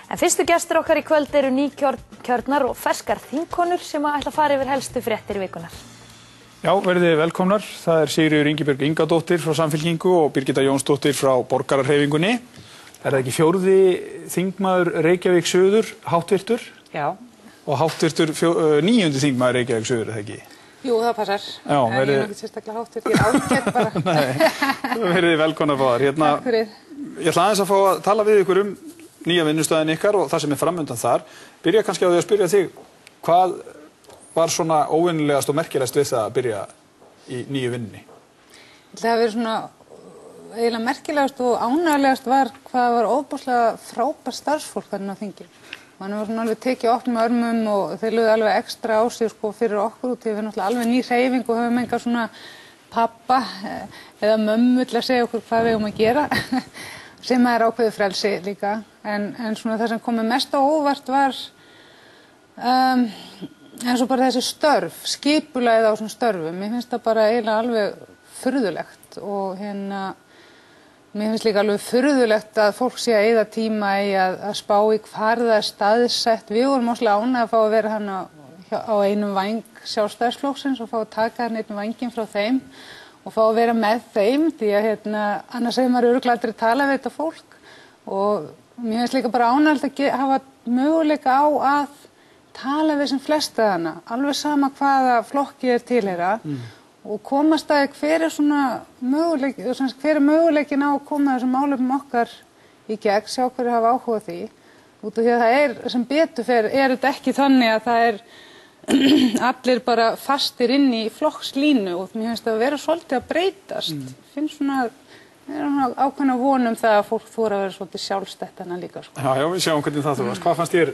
En fyrstu gestir okkar í kvöld eru nýkjörnar og ferskar þingkonur sem ætla að fara yfir helstu fréttir vikunar. Já, verðið velkomnar. Það Sigríður Ingibjörg Ingadóttir frá Samfylkingu og Birgitta Jónsdóttir frá Borgarahreyfingunni. Það ekki fjórði þingmaður Reykjavík Suður, háttvirtur? Já. Og háttvirtur níundi þingmaður Reykjavík Suður, eða ekki? Jú, það passar. Já, ég ekki sérstaklega háttvirtur, ég ágætt bara. Nei, verðið velkomnar báðar. Takk fyrir. Ég ætla aðeins að fá að tala við ykkur nýja vinnustöðin ykkar og það sem framöndan þar. Byrja kannski á því að spyrja þig, hvað var svona óvenjulegast og merkilegast við það að byrja í nýju vinnunni? Það hafi verið svona eiginlega merkilegast og ánæglegast var hvað var ofboðslega frábært starfsfólk þarna á þingi. Mann var svona alveg tekið opnum örmum og þeir lögðu alveg ekstra á sig fyrir okkur út því við náttúrulega alveg ný hreyfing og höfum enga svona pappa eða mömmu til að segja okkur hvað við eigum að gera. Sem ákveðið frelsi líka, en svona það sem komið mest á óvart var eins og bara þessi störf, skipulagið á þessum störfum. Mér finnst það bara eiginlega alveg furðulegt og mér finnst líka alveg furðulegt að fólk sé að eyða tíma í að spá í hvar það staðsett. Við vorum óslega ánægð að fá að vera hann á einum væng Sjálfstæðisflokksins og fá að taka hann einn vænginn frá þeim. Og fá að vera með þeim, því að annars hefur maður örugglega aldrei talað við þetta fólk. Og mér finnst líka bara ánægilegt að hafa möguleika á að tala við sem flesta hana, alveg sama hvaða flokki tilheyra. Og komast að hver er möguleikin á að koma þessum málefnum okkar í gegn, sjá hverju hafa áhuga á því. Út af því að það sem betur fer, þetta ekki þannig að það allir bara fastir inn í flokkslínu og mér finnst það að vera svolítið að breytast. Finnst svona ákveðna von það að fólk þora að vera svolítið sjálfstætt hana líka. Sko. Já, við sjáum hvernig það þróast. Hvað fannst þér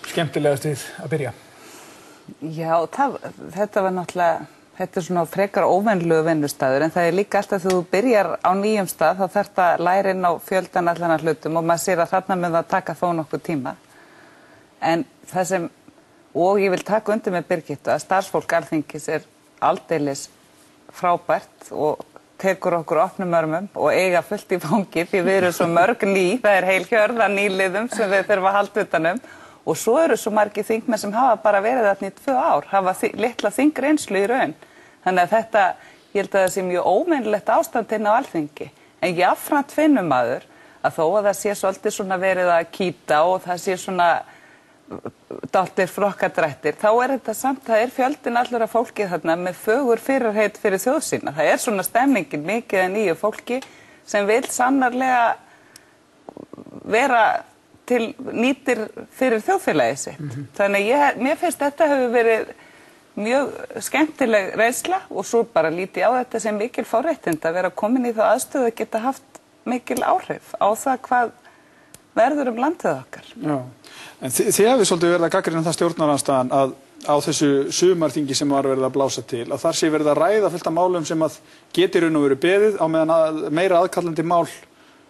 skemmtilegast við að byrja? Já, þetta var náttúrulega, þetta svona frekar óvenjulegu vinnustaður en það líka alltaf þegar þú byrjar á nýjum stað þá þarf það að læra inn á fjöldan allan af hlutum og maður sér að þarna með það taka þó nokkuð tíma. En það sem og ég vil taka undir með Birgittu að starfsfólk Alþingis aldeilis frábært og tekur okkur opnum örmum og eiga fullt í fangi því við erum svo mörg ný, það heil hjörð af nýliðum sem við þurfum að halda utanum og svo eru svo margir þingmenn sem hafa bara verið þarna í 2 ár, hafa litla þingreynslu í raun. Þannig að þetta, ég held að það sé mjög ómennilegt ástand inn á Alþingi. En jafnframt finnum maður að þó að það sé svolítið svona verið að kýta og það sé svona dálítið frokkadrættir, þá þetta samt, það fjöldin allur af fólki þarna með fögur fyrirheit fyrir þjóð sína. Það svona stemningin mikið af nýju fólki sem vil sannarlega vera til nýtir fyrir þjóðfélagið sitt. Þannig mér finnst þetta hefur verið mjög skemmtileg reynsla og svo bara líti á þetta sem mikil forréttindi að vera komin í þá aðstöðu að geta haft mikil áhrif á það hvað verður landið okkar. Já. En þið hefði svolítið verið að gagnrýna það stjórnarandstaðan að á þessu sumarþingi sem var verið að blása til, að þar sé verið að ræða fullt af málum sem að geti raun og verið beðið á meðan að meira aðkallandi mál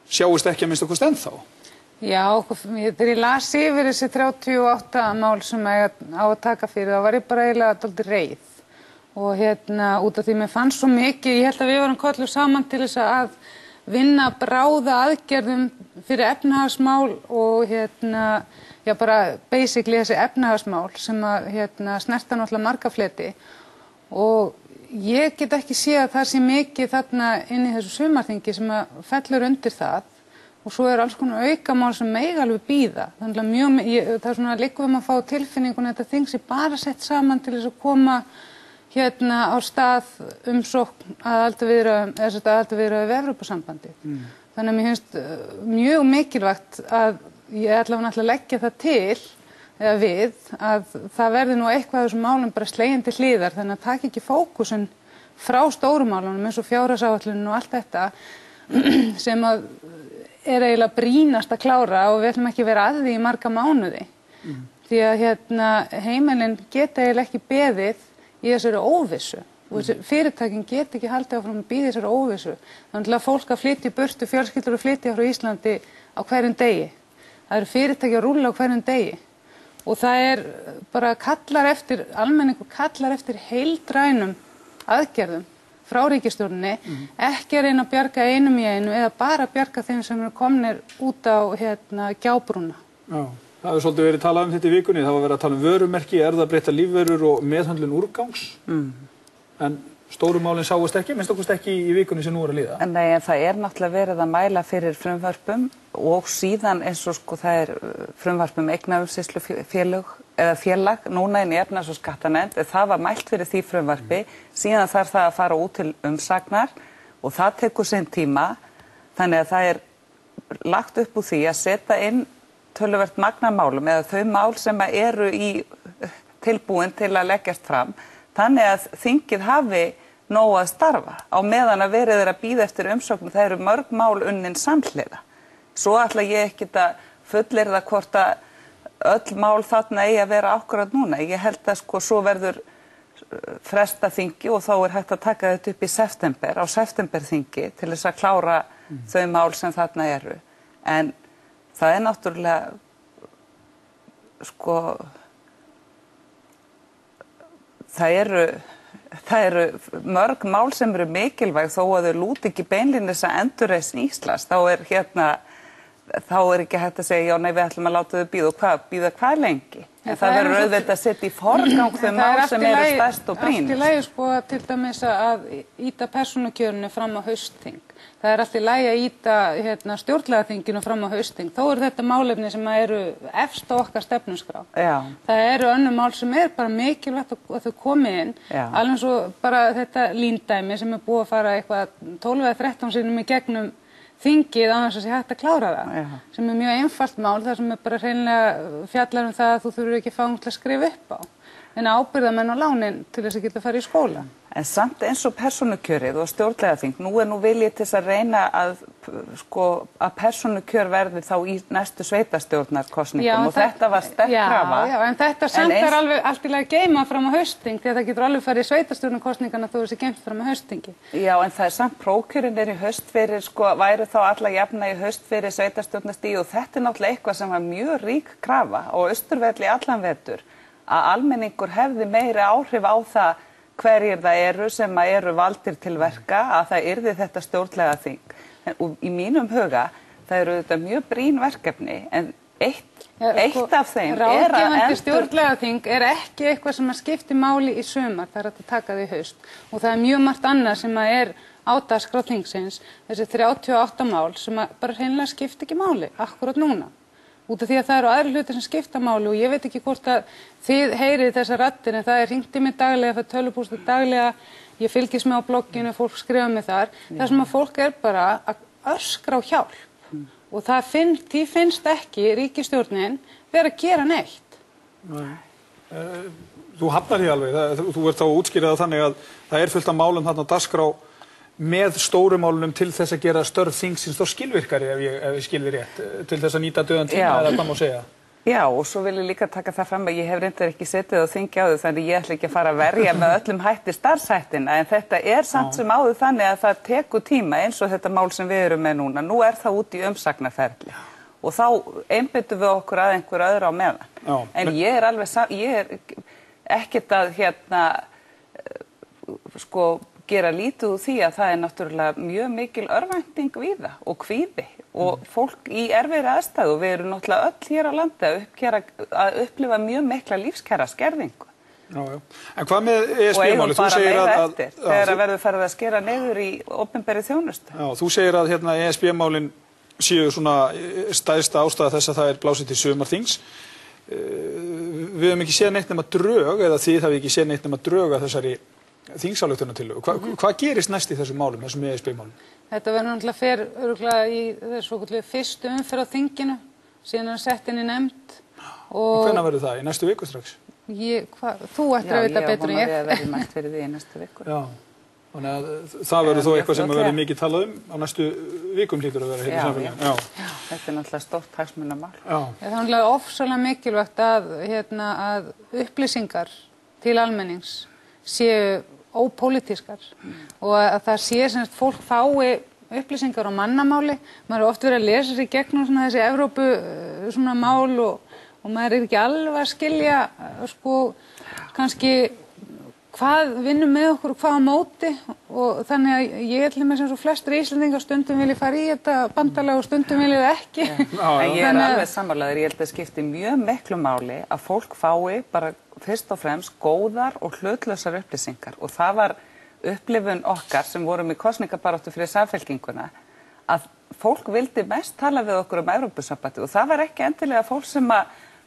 sjáist ekki að minnsta kosti ennþá. Já, þegar ég las yfir þessi 38 mál sem á að taka fyrir, þá var ég bara eiginlega dálítið reið. Og út af því mér fannst svo mikið, ég held að við vorum kölluð saman til þess að vinna bráða aðgerðum fyrir efnahagsmál og já bara basically þessi efnahagsmál sem að snerta náttúrulega marga fleti og ég get ekki séð að það sé mikið þarna inn í þessu sumarþingi sem að fellur undir það og svo alls konar aukamál sem mega alveg bíða. Þannig að það svona liggur að fá tilfinningun þetta þing sé bara sett saman til þess að koma á stað umsókn að aðildarviðræðum við Evrópusambandið. Þannig að mér finnst mjög mikilvægt að ég ætla að leggja það til eða við að það verði nú eitthvað af þessum málum bara slegin til hliðar þannig að taka ekki fókusinn frá stórumálunum eins og fjárhagsáætlunin og allt þetta sem að eiginlega brýnast að klára og við ætlum ekki vera að því í marga mánuði. Því að heimilin geta eiginlega ekki beðið í þessari óvissu og fyrirtækin geta ekki haldið áfram að bíða þessari óvissu. Þannig að fólk að flytja í burtu, fjölskyldur að flytja frá Íslandi á hverjum degi. Það eru fyrirtæki að rúlla á hverjum degi og það bara almenningur kallar eftir heildrænum aðgerðum frá ríkisstjórninni, ekki að reyna að bjarga einum í einu eða bara bjarga þeim sem eru komnir út á gjábrúna. Já, það hefur svolítið verið talað þetta í vikunni, það var verið að tala vörumerki, erfðabreyttar lífverur og meðhöndlun úrgangs. En stóru málin sáust ekki, minnst okkust ekki í vikunni sem nú að líða. Nei, en það náttúrulega verið að mæla fyrir frumvörpum og síðan eins og það frumvarpum eignaumsýslufélög eða félag, núna inn í efnahags- og skattanefnd, það var mælt fyrir því frumvarpi, síðan þarf það að fara út til umsagnar og það tekur sinn tíma, þannig að það lagt upp úr því að setja inn töluvert magnamálum eða þau mál sem eru tilbúin til að leggjast fram, þannig að þingið hafi nóg að starfa á meðan að verið að bíða eftir umsóknum. Það eru mörg mál unnin samhliða. Svo ætla ég ekkert að fullyrða hvort að öll mál þarna eigi að vera akkurat núna. Ég held að svo verður fresta þingi og þá hægt að taka þetta upp í september, á septemberþingi til þess að klára þau mál sem þarna eru. En það náttúrulega það eru mörg mál sem eru mikilvæg þó að þau lúti ekki beinlínis að endurreisn Íslands. Þá ekki hægt að segja, já, nei, við ætlum að láta þau bíða hvað lengi. En það verður auðvitað að setja í forgang þau mál sem eru stærst og brýnust. Það er allt í lagi til dæmis að ýta persónukjörinu fram á haustþing. Það er allt í lagi að ýta stjórnlagaþinginu fram á haustþing. Þó eru þetta málefni sem eru efst á okkar stefnuskrá. Já. Það eru önnur mál sem bara mikilvægt að þau komi inn. Já. Alveg svo bara þetta líndæmi sem búið að fara eitthvað 12 eða 13 sinnum í gegnum þingið annars að sé hægt að klára það. Já. Sem mjög einfalt mál, þar sem bara hreinlega fjallar það að þú þurfur ekki fáum til að skrifa upp á. En ábyrgðamenn og lánin til þess að geta að fara í skóla. En samt eins og persónukjörið og stjórnlagaþing, nú viljið til þess að reyna að persónukjör verði þá í næstu sveitarstjórnarkosningum og þetta var sterk krafa. Já, en þetta samt alveg allt í lagi að geyma fram á haustþing því að það getur alveg farið í sveitarstjórnarkosningana þó þessi geymt fram á haustþingi. Já, en það samt prófkjörin í haust fyrir, væru þá alla jafna í haust fyrir sveitarstjórnarstig og þetta náttúrulega eitthvað sem var mjög rík krafa og Austurvelli allan vetur að almenningur hefði meiri áhrif á það hverjir það eru sem eru valdir til verka að það yrði þetta stjórnlagaþing. Og í mínum huga það eru þetta mjög brýn verkefni en eitt af þeim ráðgefandi stjórnlagaþing ekki eitthvað sem skiptir máli í sumar, það hægt að taka því í haust og það mjög margt annað sem á dagskrá þingsins, þessi 38 mál sem bara hreinlega skiptir ekki máli akkurat núna. Út af því að það eru aðri hlutir sem skipta máli og ég veit ekki hvort að þið heyrið þessar raddir en það hringt í mig daglega, það tölvupóstur daglega, ég fylgist með á blogginu, fólk skrifa mig þar, þar sem að fólk bara að öskra á hjálp og því finnst ekki ríkisstjórnin vera að gera neitt. Nei. Þú hafnar því alveg, þú ert þá að útskýra það þannig að það fullt af málum þarna á dagskrá með stórumálunum til þess að gera störf þingsins þá skilvirkari ef ég skilði rétt til þess að nýta dauðan tíma eða hvað má segja. Já, og svo vil ég líka taka það fram að ég hef reyndar ekki setið á þingi áður þannig ég ætla ekki að fara að verja með öllum hætti starfshættina en þetta samt sem áður þannig að það tekur tíma eins og þetta mál sem við erum með núna. Nú það út í umsagnarferli og þá einbyttum við okkur að einhver öðru á meðan. Já. En ég ekkert að gera lítið úr því að það náttúrulega mjög mikil örvænting við það og kvíði og fólk í erfiðri aðstæðu og við erum náttúrulega öll hér á landi að upplifa mjög mikla lífskjara skerðingu. Já. En hvað með ESB-málið? Þú segir að þegar verður farið að skera niður í opinberri þjónustu. Já, þú segir að ESB-málin séu svona stærsta ástæða þess að það blásið til sumarþings. Við höfum ekki séð neitt nema drög eða þið hafi ekki séð neitt nema drög að þessari þingsályktunartillögu. Hvað gerist næst í þessum málum, þessum ESB-málum? Þetta verður náttúrulega örugglega í þessu fyrstu umferð á þinginu, síðan sett inn í nefnd. Og hvenær verður það? Í næstu viku strax? Þú ættir að vita betur en ég. Já, ég verður mætt fyrir því í næstu viku. Já, þannig að það verður þó eitthvað sem verður mikið talað á næstu vikum hlýtur að vera hérna í samfélaginu. Já, þetta náttúrulega stórt hagsmunamál. Það náttúrulega ofsalega mikilvægt að upplýsingar til almennings séu ópólitískar og að það sé sem fólk fái upplýsingar á mannamáli. Maður oft verið að lesa sér gegnum þessi Evrópu mál og maður ekki alveg að skilja kannski hvað vinnur með okkur og hvað á móti og þannig að ég ætlum með sem svo flestir Íslendingar stundum vilja fara í þetta bandalag og stundum vilja það ekki. En ég alveg sammálaður, ég held að skipti mjög miklu máli að fólk fái bara fyrst og fremst góðar og hlutlausar upplýsingar og það var upplifun okkar sem vorum í kosningabaráttu fyrir Samfylkinguna að fólk vildi mest tala við okkur Evrópusambandið og það var ekki endilega fólk sem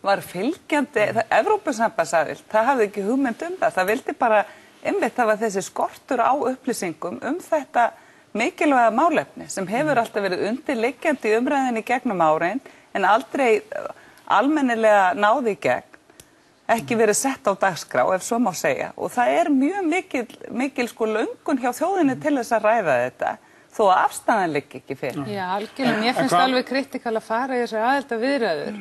var fylgjandi, Evrópusambandsaðild, það hafði ekki hugmynd það vildi bara einmitt hafa þessi skortur á upplýsingum þetta mikilvæga málefni sem hefur alltaf verið undirliggjandi í umræðinni gegnum árin en aldrei almennilega náði í gegn, ekki verið sett á dagskrá ef svo má segja og það mjög mikil sko löngun hjá þjóðinni til þess að ræða þetta þó að afstæðan liggi ekki fyrir. Já, algjörlega, ég finnst alveg kritikal að fara í þessar aðildarviðræður.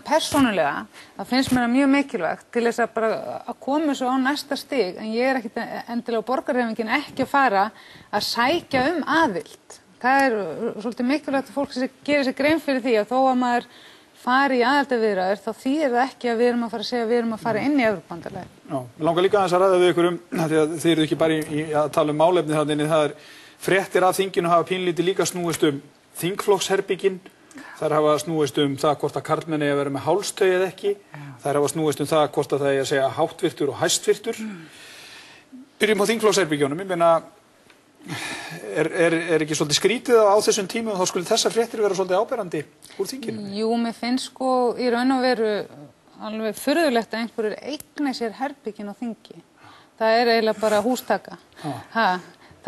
Persónulega, það finnst mér mjög mikilvægt til þess að bara að koma svo á næsta stig, en ég ekki endilega á borgarhreyfingin ekki að fara að sækja aðild. Það svolítið mikilvægt að fólk gerir sér grein fyrir því að þó að maður fari í aðildarviðræður þá þýðir það ekki að við erum að fara að segja að við erum að fara inn í Evrópubandalagið. Já, mig langar líka aðeins að ræða við ykkur því að þið eru ekki bara að tala málefni þarna inni, það fréttir af þinginu hafa pínlítið líka snúist þingflokksherbygginn. Þær hafa snúist það hvort að karlmenn eigi að vera með hálstau eða ekki. Þær hafa snúist það hvort að það eigi að segja háttvirtur og hæstvirtur. Byrjum á þingflokksherbyggjónum. Ég meina, er ekki svolítið skrítið á þessum tímum og þá skulle þessar fréttir vera svolítið áberandi úr þinginu? Jú, mér finnst sko í raun og veru alveg furðulegt að einhverjir eigna sér herbygginn á þingi. Það eiginlega bara hústaka.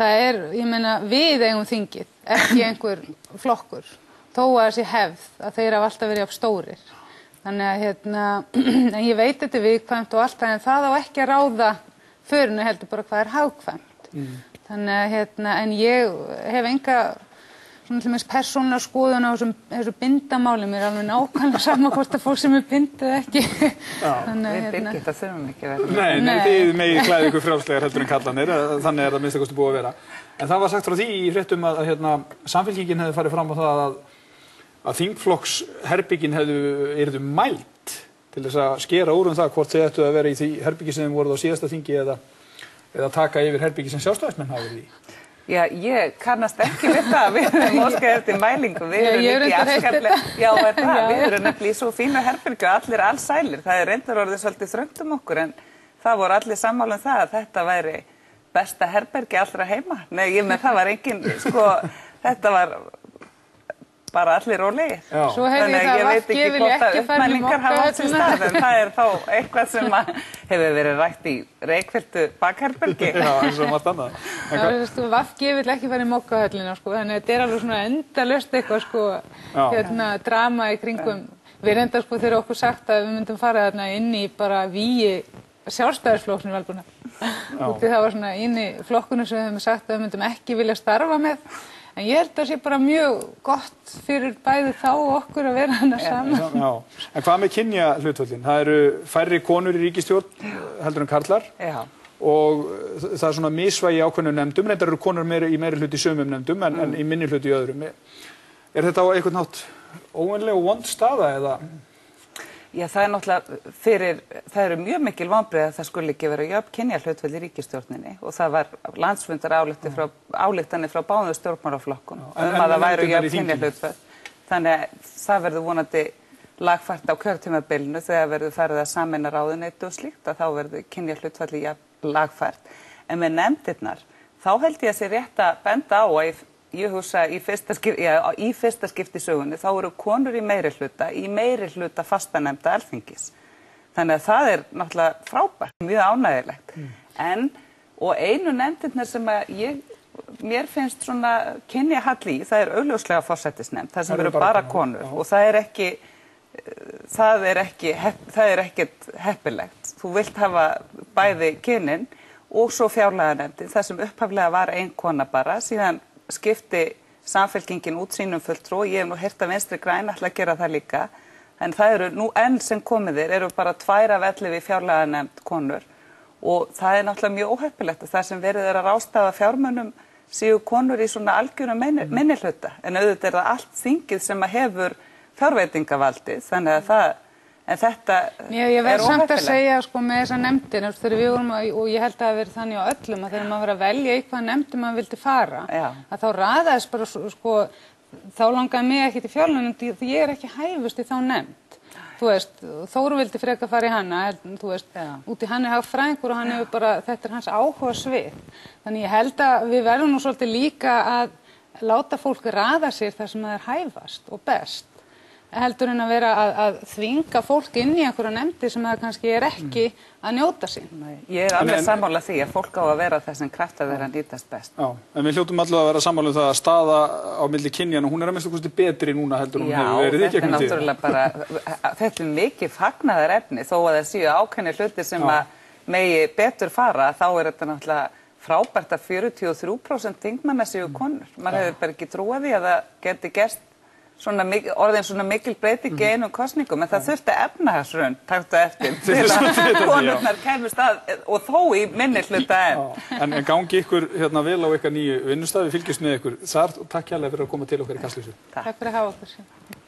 Ég meina, við eigum þingið, ekki einhver flokkur. Þó að þessi hefð að þeir hafa alltaf verið stórir. Þannig að en ég veit þetta viðkvæmt og allt en það á ekki að ráða förinu heldur bara hvað hagkvæmt. Þannig að en ég hef enga svona til dæmis persónulega skoðun á þessu bindamáli, mér alveg nákvæmlega sama hvort að fólk sem bindið ekki. Við Birgitta þurfum ekki að vera. Nei, þið megið klæða ykkur frjálslegar heldur en kallanir, þannig það minnst að búið að vera. En það var sagt frá því í fréttum að Samfylkingin hefði farið fram á það að þingflokksherbyggin yrðu mælt til þess að skera úr það hvort þið ættu að vera í því herbyggi sem voruð á síðasta þingi eða taka yfir herbyggi sem sjálfstæðismenn hafa verið í. Já, ég kannast ekki við það, við erum óskað eftir mælingu, við erum ekki afskaplega, við erum nefnilega í svo fínu herbyrgju, allir allsælir, það reyndar orðið svolítið þröngt okkur en það voru allir sammála það að þetta væri besta herbergi allra heima. Nei, það var engin, sko, þetta var bara allir rólegir. Svo hef ég það vart gefil ekki farið með mokkahöllina. En það þá eitthvað sem hefur verið rætt í reykfylltu bakherbergi. Já, eins og margt annað. Vart gefil ekki farið með mokkahöllina, sko, þannig að þetta alveg svona endalaust eitthvað, sko, drama í kringum. Við reyndar, sko, þegar okkur sagt að við myndum fara þarna inn í bara vígi sjálfstæðisflokknum velbúna. Það var svona inn í flokkunum sem við höfum sagt að við myndum ekki vilja starfa með. En ég held að það sé bara mjög gott fyrir bæði þá og okkur að vera hana saman. Já. En hvað með kynjahlutföllin? Það eru færri konur í ríkisstjórn heldur en karlar. Já. Og það er svona misvægi í ákveðnum nefndum. Reyndar eru konur í meiri hluti í sumum nefndum en í minni hluti í öðrum. Er þetta á einhvern hátt óvenjuleg og vond staða eða? Já, það náttúrulega það eru mjög mikil vonbrigði að það skulle ekki vera jöfn kynjahlutföll í ríkisstjórninni og það var landsfundar ályktanir frá báðum stjórnmálaflokkum að það væru jöfn kynjahlutföll. Þannig að það verður vonandi lagfært á kjörtímabilinu þegar verður farið að sameina ráðuneyti og slíkt að þá verður kynjahlutfalli lagfært. En með nefndirnar, þá held ég að sé rétt að benda á að ég hugsa í fyrsta skipti í sögunni, þá eru konur í meiri hluta fastanefnda Alþingis. Þannig að það er náttúrulega frábært, mjög ánægilegt. Og einu nefndirnar sem mér finnst svona kynjahall í, það er augljóslega forsætisnefnd, það sem eru bara konur og það er ekkert heppilegt. Þú vilt hafa bæði kynin og svo fjárlaganefndin, það sem upphaflega var ein kona bara, síðan skipti Samfylkingin út sínum fulltrúa, ég hef nú heyrt að Vinstri græn ætla að gera það líka, en það eru nú enn sem komið eru bara 2 af 11 í fjárlaganefnd konur og það er náttúrulega mjög óheppilegt að það sem verið að ráðstafa fjármunum séu konur í svona algjörum minnihluta, en auðvitað það allt þingið sem hefur fjárveitingavaldið, þannig að það En þetta Ég verð samt að óheppilegt. segja sko með þessa nefndir, þegar við vorum og ég held að það verið þannig á öllum að þegar maður var að velja í hvaða nefndir maður vildi fara, Já. að þá raðaðist bara sko, þá langaði mig ekki til fjárlaganefnd því ég er ekki hæfust í þá nefnd. Þú veist, Þór vildi frekar fara í hana, þú veist, út í hann er hagfræðingur og hann hefur bara, þetta er hans áhuga svið. Þannig ég held að við verðum nú svolítið líka að láta fólk raða sér þar sem það er hæfast og best. Heldur en að vera að þvinga fólk inn í einhverja nefndi sem það kannski er ekki að njóta sín. Nei, ég er alveg sammála því að fólk á að vera þess en krafta þeirra nýtast best. Já, en við hljótum allavega að vera sammála það að staða á milli kynjanna, hún er að minnsta kosti betri núna heldur hún hefur verið í gegnum tíðina. Já, þetta er náttúrulega bara, þetta er mikið fagnaðar efni, þó að það séu ákveðnir hlutir sem að megi betur fara, þá er þetta náttúrulega frábært að 43% þingmanna séu konur. Man hefur bara ekki trúað því að það geti gerst orðin svona mikil breyting í einum kosningum, en það þurfti efnahagshrun, taktu eftir, til að konurnar kemust að, og þó í minni hluta enn. En gangi ykkur vel á ykkar nýju vinnustaf, við fylgjumst með ykkur þar og takk hérlega fyrir að koma til okkar í Kastljósið. Takk fyrir að hafa okkur.